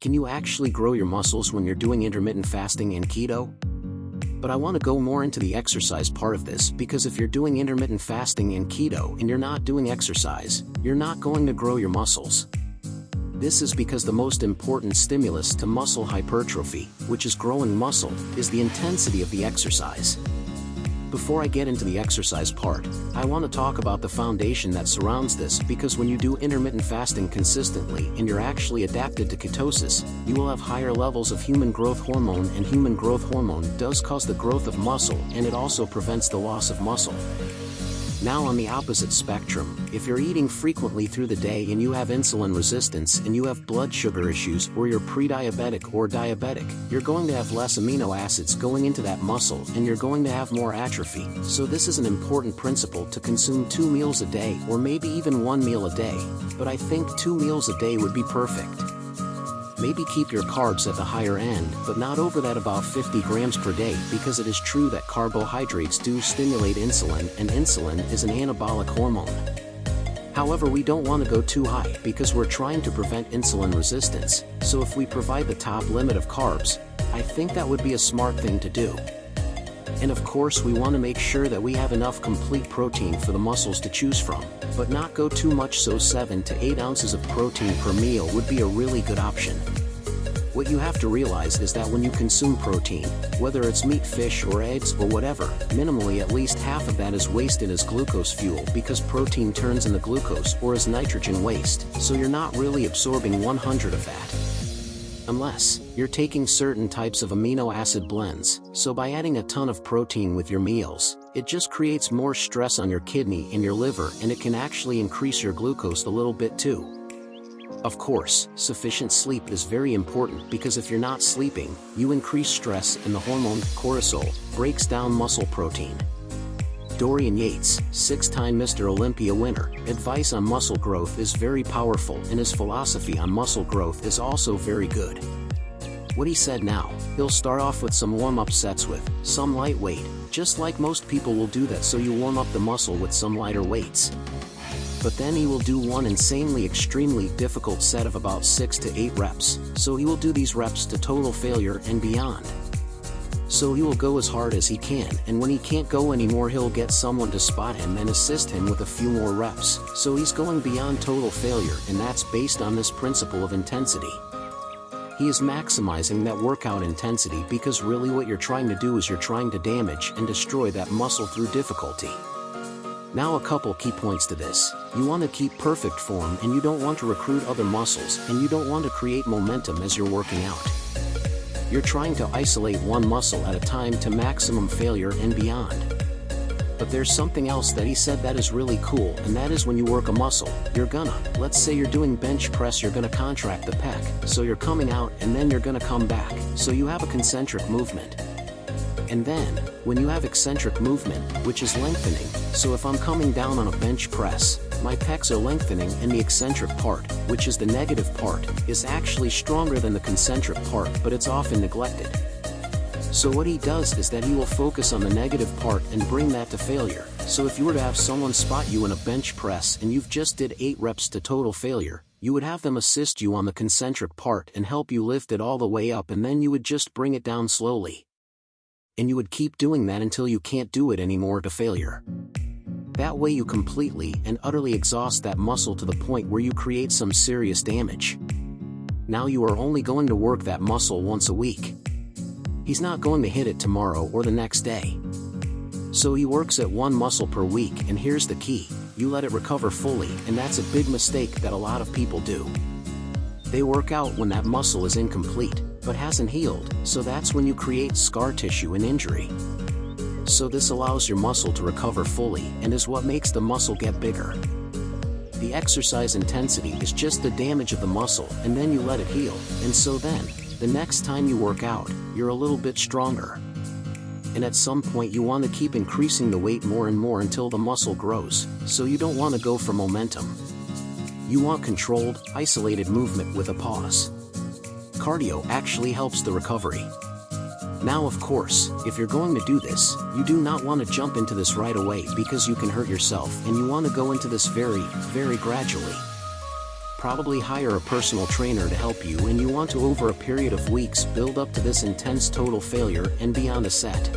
Can you actually grow your muscles when you're doing intermittent fasting and keto? But I want to go more into the exercise part of this because if you're doing intermittent fasting and keto and you're not doing exercise, you're not going to grow your muscles. This is because the most important stimulus to muscle hypertrophy, which is growing muscle, is the intensity of the exercise. Before I get into the exercise part, I want to talk about the foundation that surrounds this because when you do intermittent fasting consistently and you're actually adapted to ketosis, you will have higher levels of human growth hormone, and human growth hormone does cause the growth of muscle, and it also prevents the loss of muscle. Now on the opposite spectrum, if you're eating frequently through the day and you have insulin resistance and you have blood sugar issues or you're pre-diabetic or diabetic, you're going to have less amino acids going into that muscle and you're going to have more atrophy. So this is an important principle to consume 2 meals a day or maybe even 1 meal a day, but I think 2 meals a day would be perfect. Maybe keep your carbs at the higher end, but not over that about 50 grams per day, because it is true that carbohydrates do stimulate insulin, and insulin is an anabolic hormone. However, we don't want to go too high because we're trying to prevent insulin resistance, so if we provide the top limit of carbs, I think that would be a smart thing to do. And of course we want to make sure that we have enough complete protein for the muscles to choose from, but not go too much, so 7 to 8 ounces of protein per meal would be a really good option. What you have to realize is that when you consume protein, whether it's meat, fish or eggs or whatever, minimally at least half of that is wasted as glucose fuel because protein turns into glucose or as nitrogen waste, so you're not really absorbing 100 of that. Unless you're taking certain types of amino acid blends, so by adding a ton of protein with your meals, it just creates more stress on your kidney and your liver, and it can actually increase your glucose a little bit too. Of course, sufficient sleep is very important because if you're not sleeping, you increase stress and the hormone cortisol breaks down muscle protein. Dorian Yates, 6-time Mr. Olympia winner, advice on muscle growth is very powerful, and his philosophy on muscle growth is also very good. What he said now, he'll start off with some warm-up sets with some light weight, just like most people will do that, so you warm up the muscle with some lighter weights. But then he will do one insanely extremely difficult set of about 6 to 8 reps, so he will do these reps to total failure and beyond. So he will go as hard as he can, and when he can't go anymore he'll get someone to spot him and assist him with a few more reps, so he's going beyond total failure, and that's based on this principle of intensity. He is maximizing that workout intensity because really what you're trying to do is you're trying to damage and destroy that muscle through difficulty. Now a couple key points to this. You want to keep perfect form, and you don't want to recruit other muscles, and you don't want to create momentum as you're working out. You're trying to isolate one muscle at a time to maximum failure and beyond. But there's something else that he said that is really cool, and that is when you work a muscle, let's say you're doing bench press, you're gonna contract the pec, so you're coming out and then you're gonna come back, so you have a concentric movement. And then, when you have eccentric movement, which is lengthening, so if I'm coming down on a bench press, my pecs are lengthening, and the eccentric part, which is the negative part, is actually stronger than the concentric part, but it's often neglected. So what he does is that he will focus on the negative part and bring that to failure. So if you were to have someone spot you in a bench press and you've just did 8 reps to total failure, you would have them assist you on the concentric part and help you lift it all the way up, and then you would just bring it down slowly. And you would keep doing that until you can't do it anymore to failure. That way you completely and utterly exhaust that muscle to the point where you create some serious damage. Now you are only going to work that muscle once a week. He's not going to hit it tomorrow or the next day. So he works at one muscle per week, and here's the key, you let it recover fully, and that's a big mistake that a lot of people do. They work out when that muscle is incomplete, but hasn't healed, so that's when you create scar tissue and injury. So this allows your muscle to recover fully and is what makes the muscle get bigger. The exercise intensity is just the damage of the muscle, and then you let it heal, and so then, the next time you work out, you're a little bit stronger. And at some point you want to keep increasing the weight more and more until the muscle grows, so you don't want to go for momentum. You want controlled, isolated movement with a pause. Cardio actually helps the recovery. Now of course, if you're going to do this, you do not want to jump into this right away because you can hurt yourself, and you want to go into this very, very gradually. probably hire a personal trainer to help you, and you want to, over a period of weeks, build up to this intense total failure and be on the set.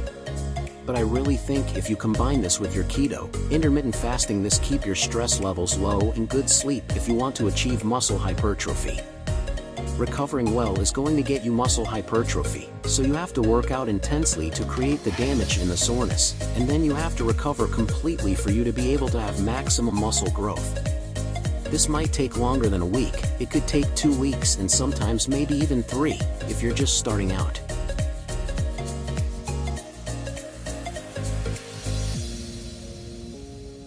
But I really think if you combine this with your keto, intermittent fasting, this keep your stress levels low and good sleep if you want to achieve muscle hypertrophy. Recovering well is going to get you muscle hypertrophy, so you have to work out intensely to create the damage and the soreness, and then you have to recover completely for you to be able to have maximum muscle growth. This might take longer than a week, it could take 2 weeks and sometimes maybe even 3, if you're just starting out.